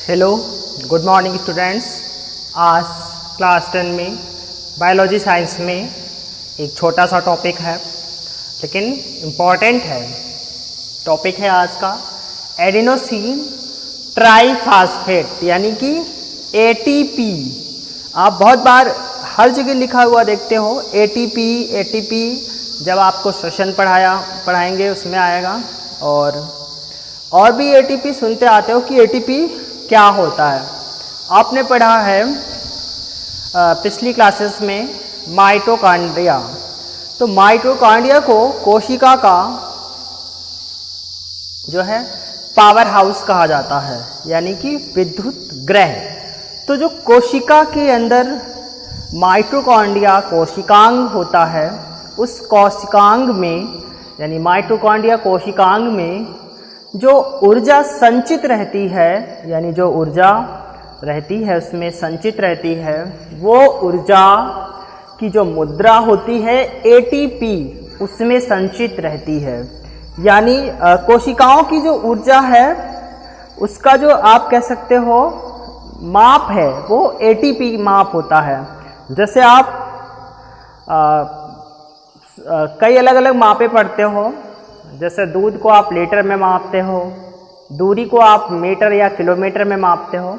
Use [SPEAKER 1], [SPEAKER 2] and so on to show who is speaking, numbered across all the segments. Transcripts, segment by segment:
[SPEAKER 1] Hello, good morning students. आज class 10 में biology science में एक छोटा सा टॉपिक है लेकिन इम्पॉर्टेंट है। टॉपिक है आज का एडिनोसिन ट्राइफॉस्फेट यानी कि एटीपी। आप बहुत बार हर जगह लिखा हुआ देखते हो एटीपी। जब आपको सेशन पढ़ाएंगे उसमें आएगा। और भी एटीपी सुनते आते हो कि एटीपी क्या होता है। आपने पढ़ा है पिछली क्लासेस में माइटोकॉन्ड्रिया। तो माइटोकॉन्ड्रिया को कोशिका का जो है पावर हाउस कहा जाता है यानी कि विद्युत ग्रह। तो जो कोशिका के अंदर माइटोकॉन्ड्रिया कोशिकांग होता है, उस कोशिकांग में यानी माइटोकॉन्ड्रिया कोशिकांग में जो ऊर्जा संचित रहती है यानी जो ऊर्जा रहती है उसमें संचित रहती है, वो ऊर्जा की जो मुद्रा होती है एटीपी उसमें संचित रहती है। यानी कोशिकाओं की जो ऊर्जा है उसका जो आप कह सकते हो माप है वो एटीपी माप होता है। जैसे आप कई अलग अलग मापे पढ़ते हो। जैसे दूध को आप लीटर में मापते हो, दूरी को आप मीटर या किलोमीटर में मापते हो।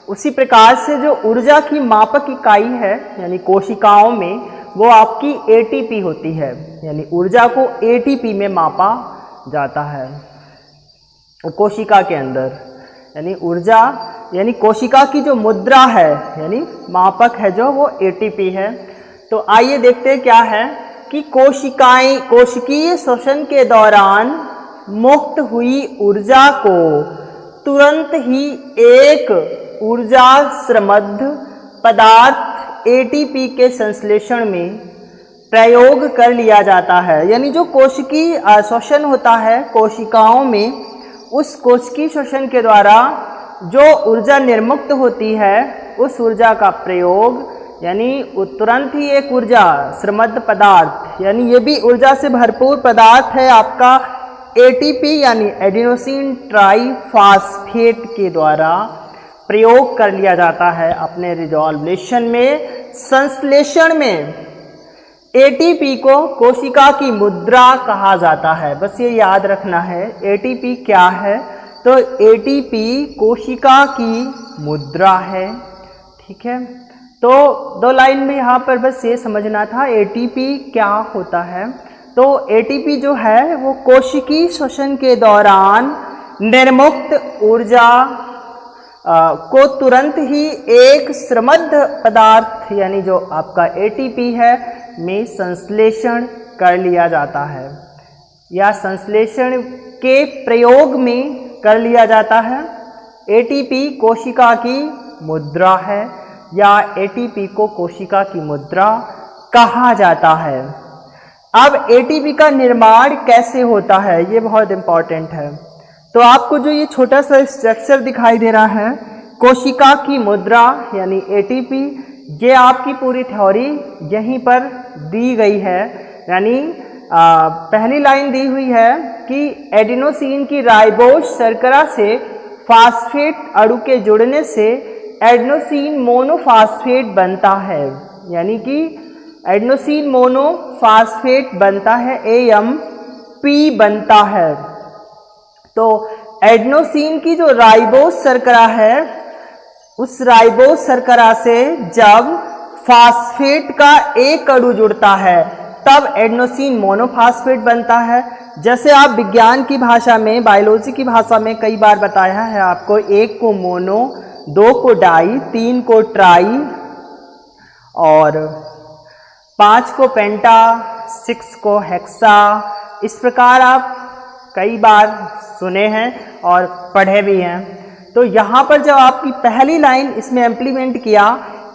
[SPEAKER 1] उसी प्रकार से जो ऊर्जा की मापक इकाई है यानी कोशिकाओं में वो आपकी एटीपी होती है। यानी ऊर्जा को एटीपी में मापा जाता है कोशिका के अंदर। यानी ऊर्जा यानी कोशिका की जो मुद्रा है यानी मापक है जो वो एटीपी है। तो आइए देखते हैं क्या है कि कोशिकीय श्वसन के दौरान मुक्त हुई ऊर्जा को तुरंत ही एक ऊर्जा समृद्ध पदार्थ एटीपी के संश्लेषण में प्रयोग कर लिया जाता है। यानी जो कोशिकीय श्वसन होता है कोशिकाओं में, उस कोशिकीय श्वसन के द्वारा जो ऊर्जा निर्मुक्त होती है उस ऊर्जा का प्रयोग यानी तुरंत ही एक ऊर्जा समृद्ध पदार्थ यानी ये भी ऊर्जा से भरपूर पदार्थ है आपका एटीपी यानी एडिनोसिन ट्राइफॉस्फेट के द्वारा प्रयोग कर लिया जाता है अपने रिजॉल्वेशन में, संश्लेषण में। एटीपी को कोशिका की मुद्रा कहा जाता है। बस ये याद रखना है एटीपी क्या है। तो एटीपी कोशिका की मुद्रा है। ठीक है, तो दो लाइन में यहाँ पर बस ये समझना था एटीपी क्या होता है। तो एटीपी जो है वो कोशिकीय श्वसन के दौरान निर्मुक्त ऊर्जा को तुरंत ही एक समृद्ध पदार्थ यानी जो आपका एटीपी है में संश्लेषण कर लिया जाता है या संश्लेषण के प्रयोग में कर लिया जाता है। एटीपी कोशिका की मुद्रा है या एटीपी को कोशिका की मुद्रा कहा जाता है। अब एटीपी का निर्माण कैसे होता है ये बहुत इम्पॉर्टेंट है। तो आपको जो ये छोटा सा स्ट्रक्चर दिखाई दे रहा है कोशिका की मुद्रा यानी एटीपी, ये आपकी पूरी थ्योरी यहीं पर दी गई है। यानी पहली लाइन दी हुई है कि एडिनोसिन की राइबोज शर्करा से फास्फेट अणु के जुड़ने से एडिनोसिन मोनोफॉस्फेट बनता है। यानी कि एडिनोसिन मोनोफॉस्फेट बनता है, एएमपी बनता है। तो एडिनोसिन की जो राइबोज शर्करा है उस राइबोज शर्करा से जब फास्फेट का एक अणु जुड़ता है तब एडिनोसिन मोनोफॉस्फेट बनता है। जैसे आप विज्ञान की भाषा में बायोलॉजी की भाषा में कई बार बताया है आपको, एक को मोनो, 2 को डाई, 3 को ट्राई और 5 को पेंटा, 6 को हेक्सा। इस प्रकार आप कई बार सुने हैं और पढ़े भी हैं। तो यहाँ पर जब आपकी पहली लाइन इसमें इम्प्लीमेंट किया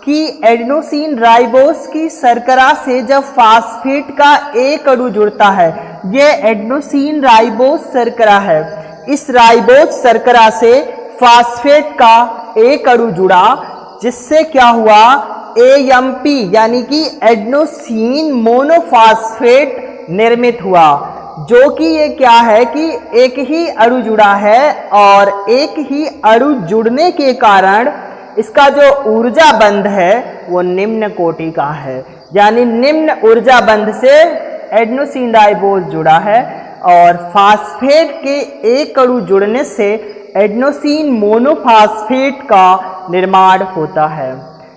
[SPEAKER 1] कि एडिनोसिन राइबोज की शर्करा से जब फास्फेट का एक अणु जुड़ता है, ये एडिनोसिन राइबोज शर्करा है। इस राइबोज शर्करा से फास्फेट का एक अणु जुड़ा जिससे क्या हुआ एएमपी यानी कि एडिनोसिन मोनोफॉस्फेट निर्मित हुआ। जो कि ये क्या है कि एक ही अणु जुड़ा है और एक ही अणु जुड़ने के कारण इसका जो ऊर्जा बंध है वो निम्न कोटि का है, यानी निम्न ऊर्जा बंध से एडेनोसिन राइबोज जुड़ा है और फास्फेट के एक अणु जुड़ने से एडेनोसिन मोनोफास्फेट का निर्माण होता है।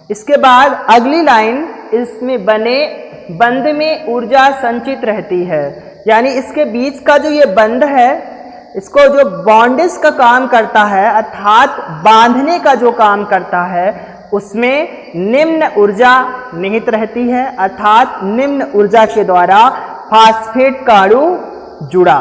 [SPEAKER 1] इसके बाद अगली लाइन, इसमें बने बंध में ऊर्जा संचित रहती है, यानी इसके बीच का जो ये बंध है इसको जो बॉन्डिस का काम करता है अर्थात बांधने का जो काम करता है उसमें निम्न ऊर्जा निहित रहती है, अर्थात निम्न ऊर्जा के द्वारा फास्फेट का अणु जुड़ा।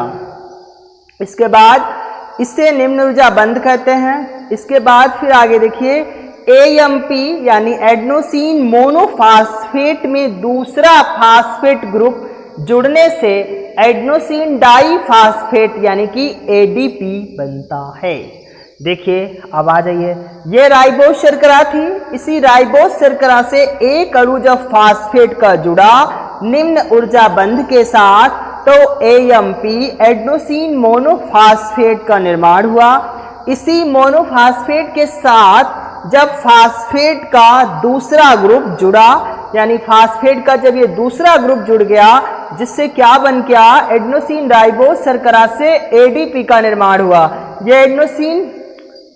[SPEAKER 1] इसके बाद इसे निम्न ऊर्जा बंध कहते हैं। इसके बाद फिर आगे देखिए AMP यानी एडेनोसिन मोनोफास्फेट में दूसरा फास्फेट ग्रुप जुड़ने से एडेनोसिन डाईफास्फेट यानी कि ADP बनता है। देखिए अब आ जाइए, ये राइबोज शर्करा थी, इसी राइबोज शर्करा से एक अणु जब फास्फेट का जुड़ा निम्न ऊर्जा बंध के साथ तो AMP एडेनोसिन मोनोफास्फेट का निर्माण हुआ। इसी मोनोफास्फेट के साथ जब फास्फेट का दूसरा ग्रुप जुड़ा, यानी फास्फेट का जब ये दूसरा ग्रुप जुड़ गया जिससे क्या बन गया, एडेनोसिन राइबोज शर्करा से ADP का निर्माण हुआ। ये एडेनोसिन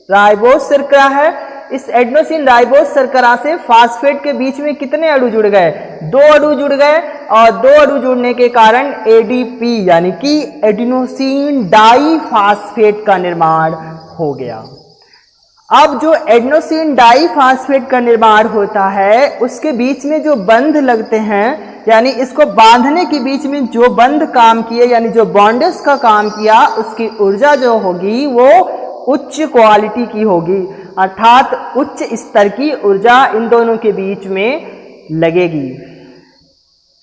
[SPEAKER 1] राइबोज शर्करा है, इस एडेनोसिन राइबोज शर्करा से फास्फेट के बीच में कितने अणु जुड़ गए, 2 अणु जुड़ गए और 2 अणु जुड़ने के कारण ADP यानी कि एडेनोसिन डाईफास्फेट का निर्माण हो गया। अब जो एडेनोसिन डाईफास्फेट का निर्माण होता है उसके बीच में जो बंध लगते हैं, यानी इसको बांधने के बीच में जो बंध काम किए यानी जो बॉन्डेस का काम किया, उसकी ऊर्जा जो होगी वो उच्च क्वालिटी की होगी, अर्थात उच्च स्तर की ऊर्जा इन दोनों के बीच में लगेगी।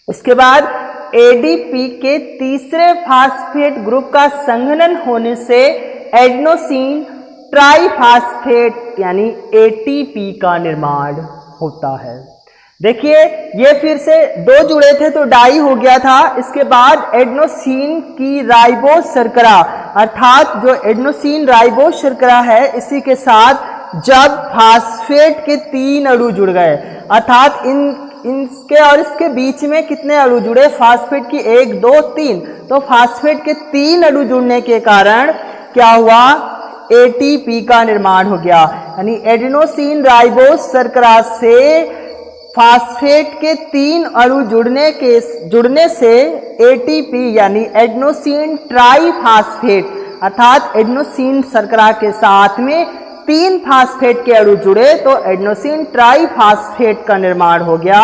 [SPEAKER 1] इसके बाद ADP के तीसरे फास्फेट ग्रुप का संघनन होने से एडेनोसिन ट्राईफास्फेट यानी ATP का निर्माण होता है। देखिए ये फिर से 2 जुड़े थे तो डाई हो गया था। इसके बाद एडेनोसिन की राइबोज शर्करा अर्थात जो एडेनोसिन राइबोज शर्करा है इसी के साथ जब फास्फेट के 3 अणु जुड़ गए, अर्थात इसके और इसके बीच में कितने अणु जुड़े, फास्फेट की 1 2 3, तो फास्फेट के 3 अणु जुड़ने के कारण क्या हुआ, ATP का निर्माण हो गया। यानी एडेनोसिन राइबोज शर्करा से फास्फेट के 3 अणु जुड़ने से ATP यानी एडेनोसिन ट्राईफास्फेट अर्थात एडेनोसिन शर्करा के साथ में 3 फास्फेट के अणु जुड़े तो एडेनोसिन ट्राईफास्फेट का निर्माण हो गया,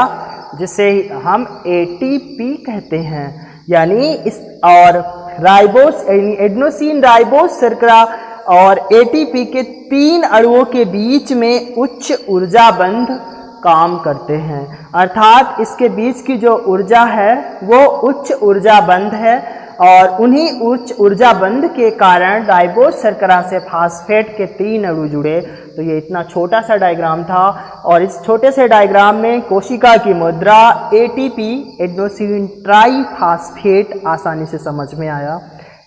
[SPEAKER 1] जिसे हम ATP कहते हैं। यानी इस और राइबोज एडेनोसिन राइबोज शर्करा और ATP के 3 अणुओं के बीच में उच्च ऊर्जा बंध काम करते हैं, अर्थात इसके बीच की जो ऊर्जा है वो उच्च ऊर्जा बंध है और उन्हीं उच्च ऊर्जा बंध के कारण राइबोज शर्करा से फास्फेट के 3 अणु जुड़े। तो ये इतना छोटा सा डायग्राम था और इस छोटे से डायग्राम में कोशिका की मुद्रा ATP एडेनोसिन ट्राईफास्फेट आसानी से समझ में आया।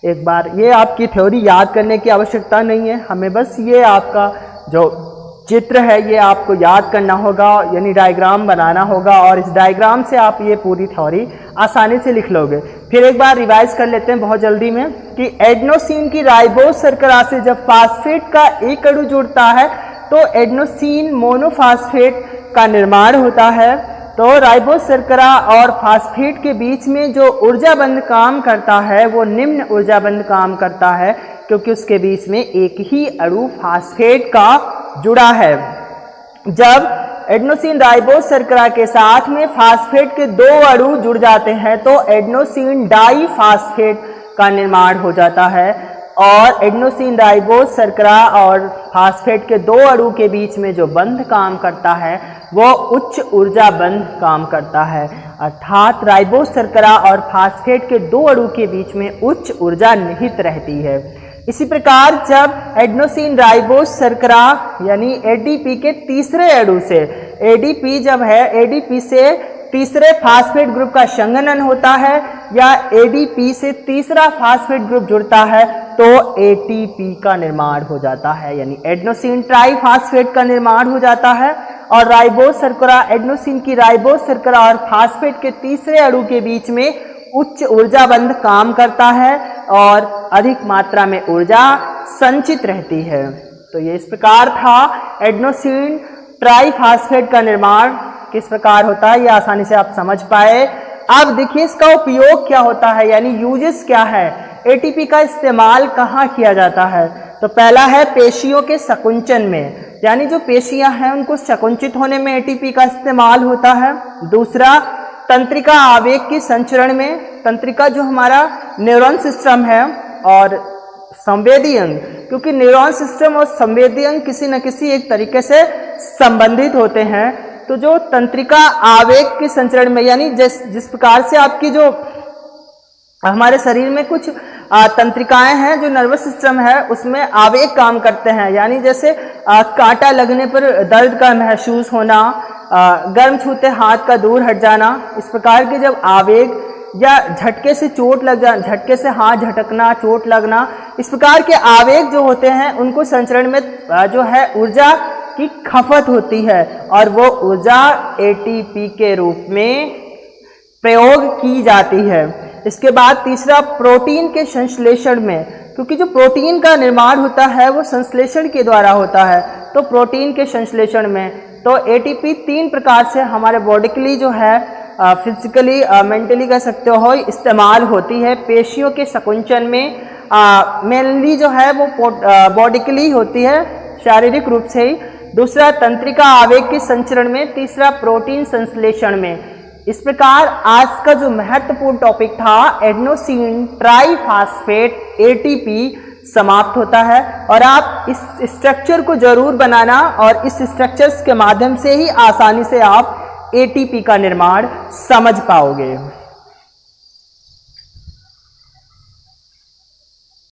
[SPEAKER 1] एक बार ये आपकी थ्योरी याद करने की आवश्यकता नहीं है, हमें बस ये आपका जो चित्र है ये आपको याद करना होगा, यानी डायग्राम बनाना होगा और इस डायग्राम से आप ये पूरी थ्योरी आसानी से लिख लोगे। फिर एक बार रिवाइज कर लेते हैं बहुत जल्दी में कि एडेनोसिन की राइबोज शर्करा से जब फास्फेट का एक अणु जुड़ता है तो एडेनोसिन मोनोफास्फेट का निर्माण होता है। तो राइबोज शर्करा और फास्फेट के बीच में जो ऊर्जा बंध काम करता है वो निम्न ऊर्जा बंध काम करता है क्योंकि उसके बीच में एक ही अणु फास्फेट का जुड़ा है। जब एडेनोसिन राइबोज शर्करा के साथ में फास्फेट के 2 अणु जुड़ जाते हैं तो एडेनोसिन डाईफास्फेट का निर्माण हो जाता है और एडेनोसिन राइबोज शर्करा और फास्फेट के 2 अणु के बीच में जो बंध काम करता है वो उच्च ऊर्जा बंध काम करता है, अर्थात राइबोज शर्करा और फास्फेट के 2 अणु के बीच में उच्च ऊर्जा निहित रहती है। इसी प्रकार जब एडेनोसिन राइबोज शर्करा यानी ADP के तीसरे अणु से ADP जब है ADP से तीसरे फास्फेट ग्रुप का संघनन होता है या ADP से तीसरा फास्फेट ग्रुप जुड़ता है तो ATP का निर्माण हो जाता है, यानी एडेनोसिन ट्राइफास्फेट का निर्माण हो जाता है। और राइबोज शर्करा एडेनोसिन की राइबोज शर्करा और फास्फेट के तीसरे अणु के बीच में उच्च ऊर्जा बंध काम करता है और अधिक मात्रा में ऊर्जा संचित रहती है। तो ये इस प्रकार था एडेनोसिन ट्राइफास्फेट का निर्माण किस प्रकार होता है, ये आसानी से आप समझ पाए। अब देखिए इसका उपयोग क्या होता है, यानी यूजेस क्या है, एटीपी का इस्तेमाल कहाँ किया जाता है। तो पहला है पेशियों के संकुचन में, यानी जो पेशियां हैं उनको संकुचित होने में एटीपी का इस्तेमाल होता है। दूसरा तंत्रिका आवेग के संचरण में, तंत्रिका जो हमारा न्यूरॉन सिस्टम है और संवेदी अंग, क्योंकि न्यूरॉन सिस्टम और संवेदी अंग किसी न किसी एक तरीके से संबंधित होते हैं, तो जो तंत्रिका आवेग के संचरण में, यानी जिस प्रकार से आपकी जो हमारे शरीर में कुछ तंत्रिकाएं हैं, जो नर्वस सिस्टम है उसमें आवेग काम करते हैं, यानी जैसे कांटा लगने पर दर्द का महसूस होना, गर्म छूते हाथ का दूर हट जाना, इस प्रकार के जब आवेग या झटके से चोट लग जाना, झटके से हाथ झटकना, चोट लगना, इस प्रकार के आवेग जो होते हैं उनको संचरण में जो है ऊर्जा की खपत होती है और वो ऊर्जा एटीपी के रूप में प्रयोग की जाती है। इसके बाद तीसरा प्रोटीन के संश्लेषण में, क्योंकि जो प्रोटीन का निर्माण होता है वो संश्लेषण के द्वारा होता है, तो प्रोटीन के संश्लेषण में तो एटीपी 3 प्रकार से हमारे बॉडी के लिए जो है फिजिकली मेंटली कह सकते हो इस्तेमाल होती है। पेशियों के संकुचन में मेनली जो है वो बॉडी के लिए होती है, शारीरिक रूप से ही। दूसरा तंत्रिका आवेग के संचरण में, तीसरा प्रोटीन संश्लेषण में। इस प्रकार आज का जो महत्वपूर्ण टॉपिक था एडेनोसिन ट्राइफास्फेट एटीपी समाप्त होता है। और आप इस स्ट्रक्चर को जरूर बनाना और इस स्ट्रक्चर्स के माध्यम से ही आसानी से आप एटीपी का निर्माण समझ पाओगे।